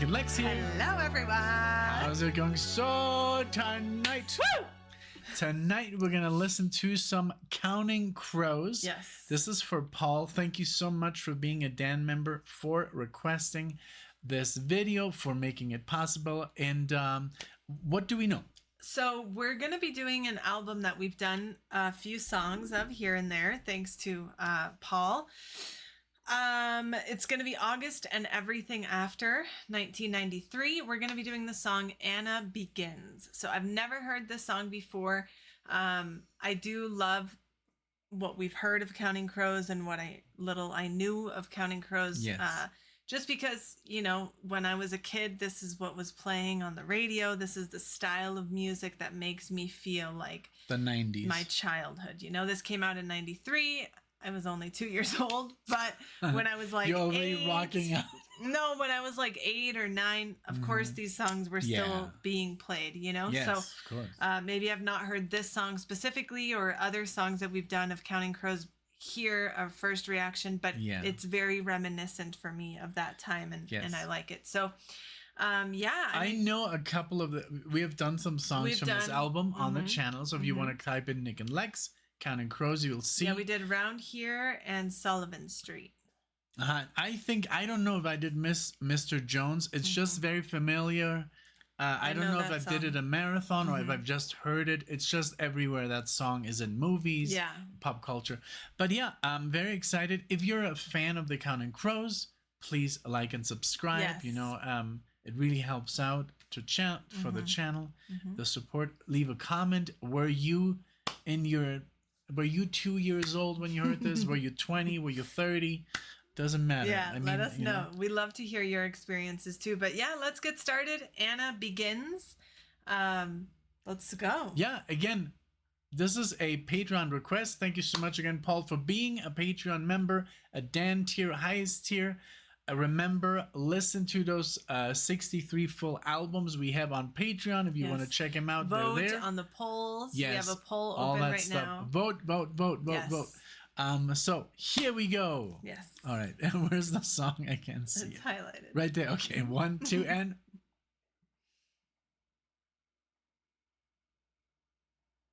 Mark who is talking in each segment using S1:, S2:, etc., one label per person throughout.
S1: NicknLex here.
S2: Hello, everyone.
S1: How's it going? So tonight, we're gonna listen to some Counting Crows.
S2: Yes.
S1: This is for Paul. Thank you so much for being a Dan member, for requesting this video, for making it possible. And what do we know?
S2: So we're going to be doing an album that we've done a few songs of here and there, thanks to Paul. It's going to be August and Everything After 1993. We're going to be doing the song Anna Begins. So I've never heard this song before. I do love what we've heard of Counting Crows and what I knew of Counting Crows.
S1: Yes.
S2: Just because, you know, when I was a kid, this is what was playing on the radio. This is the style of music that makes me feel like
S1: the 90s.
S2: My childhood. You know, this came out in 93. I was only 2 years old, but when I was like
S1: You're already rocking out.
S2: No, when I was like 8 or 9, of course, these songs were still being played, you know?
S1: Yes,
S2: so
S1: of course.
S2: Maybe I've not heard this song specifically or other songs that we've done of Counting Crows here, our first reaction, but it's very reminiscent for me of that time, and I like it. So, I
S1: know a couple of we have done some songs from this album on the channel, so if you want to type in NicknLex, Counting Crows, you'll see.
S2: Yeah, we did Round Here and Sullivan Street.
S1: I don't know if I did miss Mr. Jones. It's just very familiar. I don't know if I did it a marathon or if I've just heard it. It's just everywhere that song is in movies, pop culture. But yeah, I'm very excited. If you're a fan of the Counting Crows, please like and subscribe.
S2: Yes.
S1: You know, it really helps out to for the channel, the support. Leave a comment. Were you 2 years old when you heard this? Were you 20? Were you 30? Doesn't matter.
S2: Yeah, let us know. We love to hear your experiences too. But yeah, let's get started. Anna Begins. Let's go.
S1: Yeah, again, this is a Patreon request. Thank you so much again, Paul, for being a Patreon member, a Dan tier, highest tier. Remember, listen to those 63 full albums we have on Patreon. If you want to check them out,
S2: vote
S1: they're there.
S2: On the polls.
S1: Yes,
S2: we have a poll
S1: all
S2: open
S1: that
S2: right
S1: stuff.
S2: now.
S1: Vote. So here we go.
S2: Yes.
S1: All right. And where's the song? I can't see
S2: it's
S1: it.
S2: Highlighted.
S1: Right there. Okay. 1, 2, and.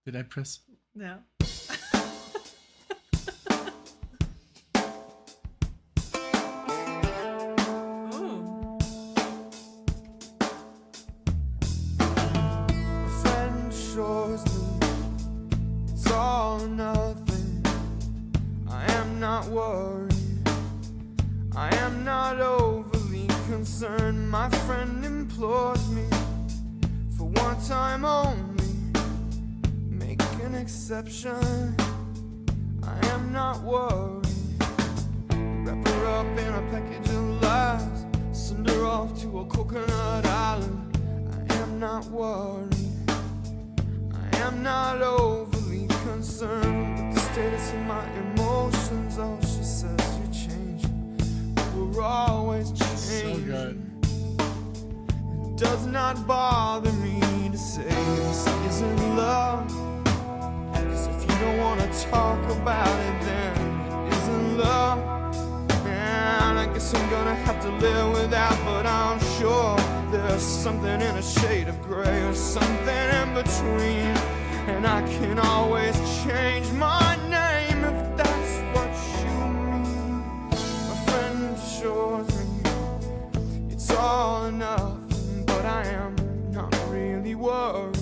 S1: Did I press?
S2: No.
S3: I am not overly concerned. My friend implores me for one time only, make an exception. I am not worried. Wrap her up in a package of lies, send her off to a coconut island. I am not worried. I am not overly concerned with the status of my emotions. Oh, she says you're changing, but we're always changing.
S1: So good.
S3: It does not bother me to say this isn't love, 'cause if you don't want to talk about it, then it isn't love. And I guess I'm gonna have to live with that, but I'm sure there's something in a shade of gray or something in between. And I can always change my name if that's what you mean. My friend assures me it's all enough, but I am not really worried.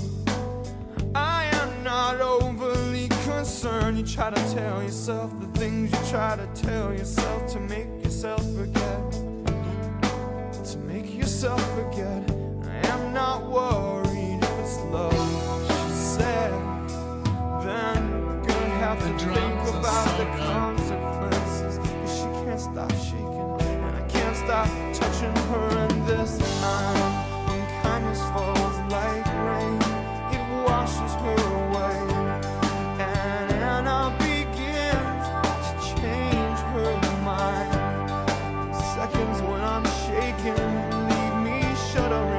S3: I am not overly concerned. You try to tell yourself the things you try to tell yourself to make yourself forget. To make yourself forget. I am not worried if it's love, she said. Then you're gonna have to think about the consequences. But she can't stop shaking, and I can't stop touching her in this time. When kindness falls like rain, it washes her away. And Anna begins to change her mind. Seconds when I'm shaking, leave me shuddering.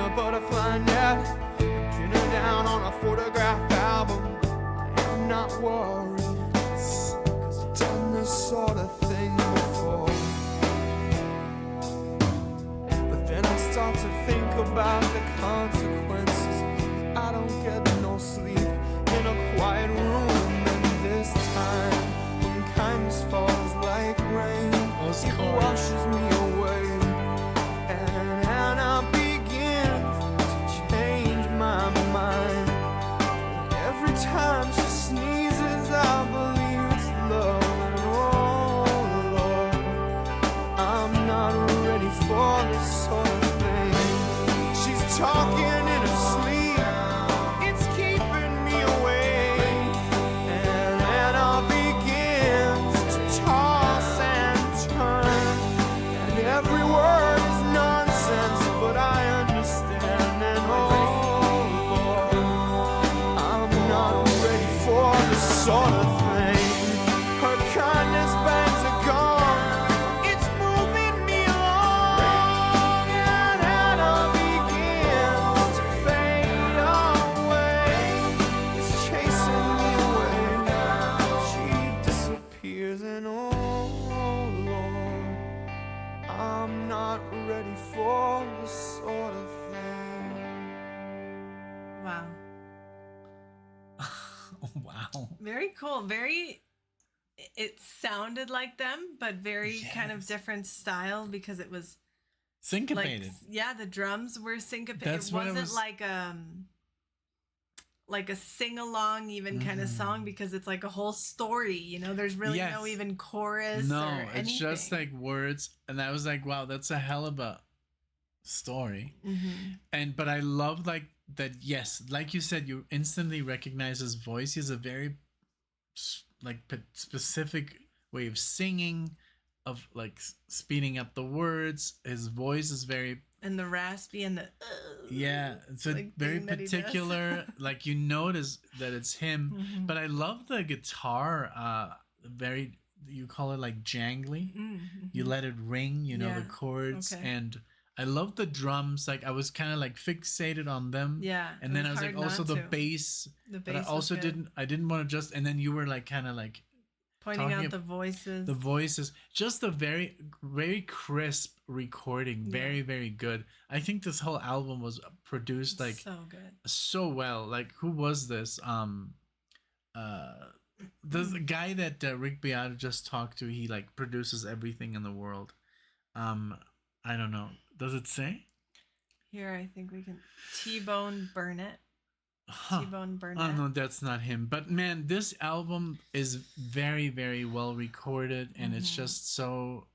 S3: a butterfly net, pin her down on a photograph album. I am not worried, 'cause I've done this sort of thing before. But then I start to think about the consequences. I don't get no sleep in a quiet room, and this time when kindness falls like rain, it washes me away, and I begin to change my mind. Every time she sneezes, I believe it's love, and oh Lord, I'm not ready for this sort of thing. She's talking in her sleep, it's keeping me awake, and then I begin to toss and turn, and every word is nonsense, but I understand, and oh Lord, I'm not ready for this sort of thing. Her kindness bangs are gone, it's moving me along, and Anna begins to fade away. It's chasing me away. She disappears, and oh Lord, I'm not ready for this sort of thing.
S2: Wow.
S1: Wow.
S2: Very cool. Very, it sounded like them, but very kind of
S1: Yes.
S2: different style because it was
S1: Syncopated.
S2: like, yeah, the drums were syncopated.
S1: That's
S2: It
S1: what it
S2: wasn't
S1: was-
S2: like a sing along even kind of song because it's like a whole story, you know, there's really no
S1: Yes.
S2: even chorus
S1: No,
S2: or anything.
S1: it's just like words, and I was like, wow, that's a hell of a story. But I love like that. Yes, like you said, you instantly recognize his voice. He's a very specific way of singing, of like speeding up the words. His voice is very
S2: and the raspy and the
S1: it's a
S2: like
S1: very
S2: thing that he does.
S1: particular. Like you notice that it's him. But I love the guitar. Very, you call it like jangly. You let it ring. You know, the
S2: Yeah.
S1: chords
S2: Okay.
S1: and. I love the drums. Like I was kind of like fixated on them.
S2: Yeah,
S1: And
S2: it
S1: then I
S2: was
S1: was like,
S2: hard
S1: also
S2: not
S1: the
S2: to.
S1: bass.
S2: The
S1: But I
S2: bass was
S1: also
S2: good.
S1: I didn't want to just. And then you were like kind of like
S2: Pointing
S1: talking
S2: out the voices.
S1: the voices, just a very, very crisp recording. Very, very good. I think this whole album was produced like
S2: so good.
S1: so well. Like who was this? The guy that Rick Beato just talked to. He like produces everything in the world. I don't know. Does it say?
S2: Here, I think we can T-Bone Burnett.
S1: Huh.
S2: T-Bone Burnett.
S1: Oh no, that's not him. But man, this album is very, very well recorded, and it's just so,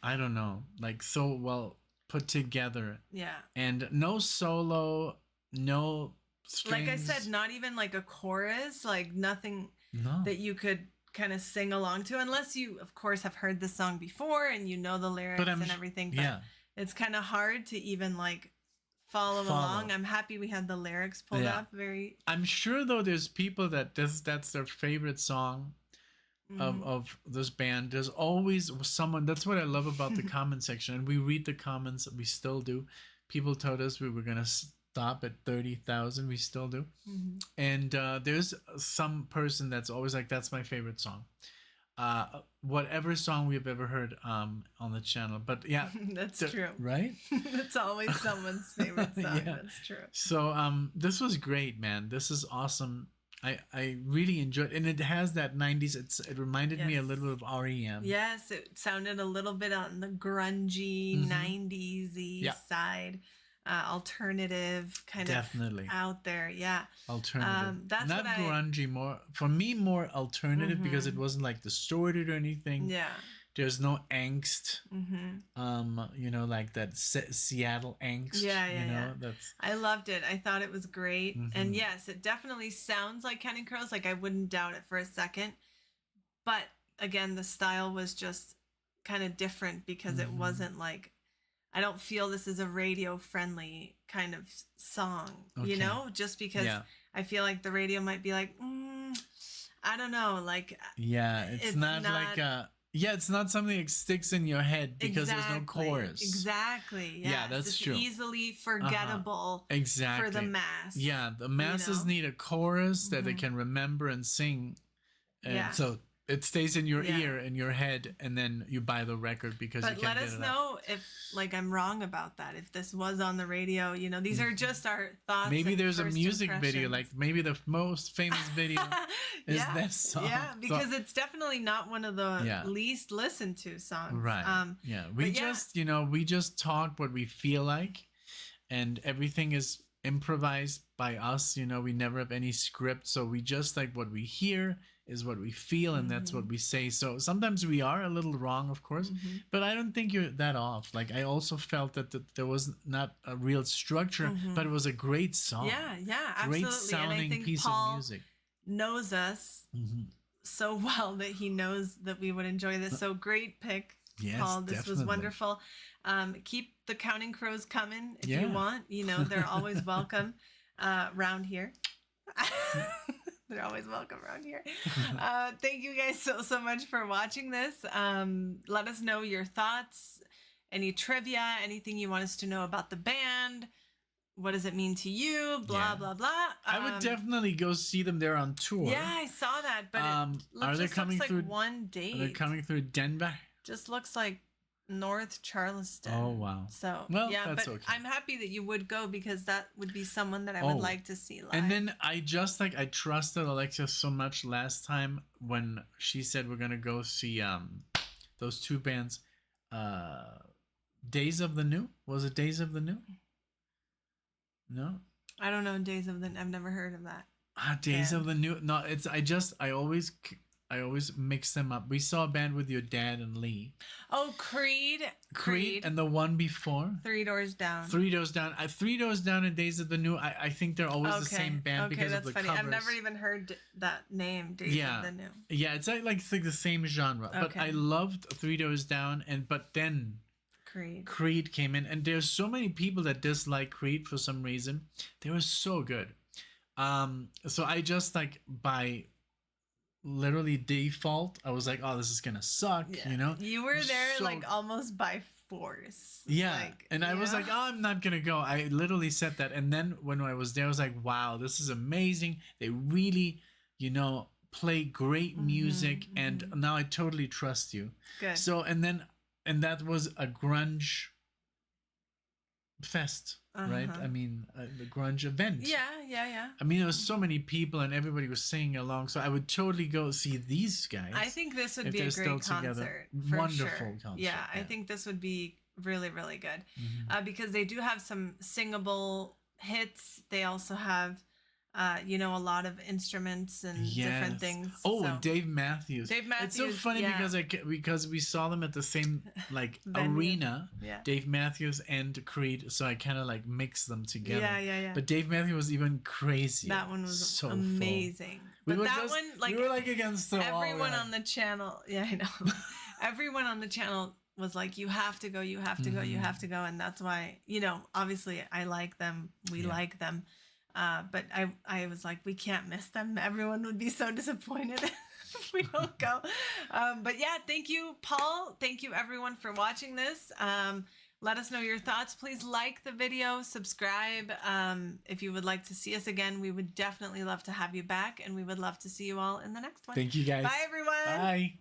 S1: I don't know, like so well put together.
S2: Yeah.
S1: And no solo, no strings.
S2: Like I said, not even like a chorus, like nothing
S1: No.
S2: that you could kind of sing along to, unless you, of course, have heard the song before and you know the lyrics and everything. But
S1: yeah.
S2: it's kind of hard to even like follow along. I'm happy we had the lyrics pulled up. Very.
S1: I'm sure though there's people that that's their favorite song of this band. There's always someone. That's what I love about the comment section, and we read the comments. We still do. People told us we were gonna stop at 30,000. We still do. And there's some person that's always like, that's my favorite song. Whatever song we've ever heard on the channel. But yeah,
S2: that's true.
S1: Right?
S2: That's always someone's favorite song.
S1: Yeah.
S2: That's true.
S1: So this was great, man. This is awesome. I really enjoyed, and it has that 90s. It reminded me a little bit of REM.
S2: Yes, it sounded a little bit on the grungy 90s-y side. Alternative kind
S1: Definitely.
S2: of out there. Yeah.
S1: Alternative.
S2: That's
S1: not
S2: what
S1: grungy, more for me, more alternative because it wasn't like distorted or anything.
S2: Yeah.
S1: There's no angst. You know, like that Seattle angst.
S2: Yeah,
S1: you know, that's
S2: I loved it. I thought it was great. And yes, it definitely sounds like Counting Crows. Like I wouldn't doubt it for a second. But again, the style was just kind of different because it wasn't like, I don't feel this is a radio friendly kind of song, you know, just because I feel like the radio might be like, I don't know, like
S1: it's not like Yeah, it's not something that sticks in your head because there's no chorus.
S2: Exactly. Yes.
S1: Yeah, that's
S2: it's
S1: true.
S2: Easily forgettable
S1: Exactly.
S2: for the mass.
S1: Yeah, the masses need a chorus that they can remember and sing. And so it stays in your ear, in your head, and then you buy the record because you can't
S2: let
S1: get
S2: us
S1: it
S2: know if I'm wrong about that. If this was on the radio, these are just our thoughts.
S1: Maybe
S2: and
S1: there's a
S2: first
S1: music video,
S2: impressions.
S1: like maybe the most famous video is this song.
S2: Yeah, because it's definitely not one of the least listened to songs.
S1: Right. We just, we just talk what we feel like, and everything is improvised by us. We never have any script, so we just like what we hear is what we feel, and that's what we say. So sometimes we are a little wrong, of course, but I don't think you're that off. Like, I also felt that there was not a real structure, but it was a great song.
S2: Yeah, absolutely.
S1: Great sounding
S2: and I think
S1: piece
S2: Paul
S1: of music.
S2: Knows us so well that he knows that we would enjoy this. So great pick, Paul. This was wonderful. Keep the Counting Crows coming if you want. They're always welcome around here. They're always welcome around here. Thank you guys so much for watching this. Let us know your thoughts, any trivia, anything you want us to know about the band. What does it mean to you? Blah, blah, blah.
S1: I would definitely go see them there on tour.
S2: Yeah, I saw that. But
S1: are they coming
S2: looks
S1: through
S2: like one date.
S1: Are they coming through Denver?
S2: Just looks like North Charleston.
S1: Oh, wow.
S2: So,
S1: that's
S2: but
S1: okay.
S2: I'm happy that you would go because that would be someone that I would like to see live.
S1: And then I trusted Alexia so much last time when she said we're going to go see those two bands. Days of the New? Was it Days of the New? No?
S2: I don't know. I've never heard of that.
S1: Days of the New. No, I always mix them up. We saw a band with your dad and Lee.
S2: Oh, Creed.
S1: And the one before.
S2: Three Doors Down.
S1: Three Doors Down. Three Doors Down and Days of the New. I think they're always the same band because of the covers.
S2: I've never even heard that name, Days of the New.
S1: Yeah, it's like the same genre. Okay. But I loved Three Doors Down, but then Creed came in, and there's so many people that dislike Creed for some reason. They were so good. So I just by literally default, I was like, oh, this is gonna suck.
S2: You were there almost by force.
S1: I was like, oh, I'm not gonna go. I literally said that, and then when I was there, I was like, wow, this is amazing. They really play great music, and now I totally trust you.
S2: Good.
S1: So and that was a grunge fest, right? I mean, the grunge event.
S2: Yeah.
S1: I mean, there was so many people and everybody was singing along, so I would totally go see these guys.
S2: I think this would be a great concert.
S1: Wonderful concert.
S2: Yeah, I think this would be really, really good because they do have some singable hits. They also have a lot of instruments and different things.
S1: Oh, and Dave Matthews. It's so funny because we saw them at the same arena.
S2: Yeah.
S1: Dave Matthews and Creed, so I kind of mixed them together.
S2: Yeah.
S1: But Dave Matthews was even crazy.
S2: That one was
S1: so
S2: amazing.
S1: We were against the wall.
S2: Everyone on the channel. Yeah, I know. Everyone on the channel was like, you have to go, you have to go, you have to go, and that's why obviously I like them. We like them. But I was like, we can't miss them. Everyone would be so disappointed if we don't go. But yeah, thank you, Paul. Thank you, everyone, for watching this. Let us know your thoughts. Please like the video, subscribe. If you would like to see us again, we would definitely love to have you back, and we would love to see you all in the next one.
S1: Thank you, guys.
S2: Bye, everyone.
S1: Bye.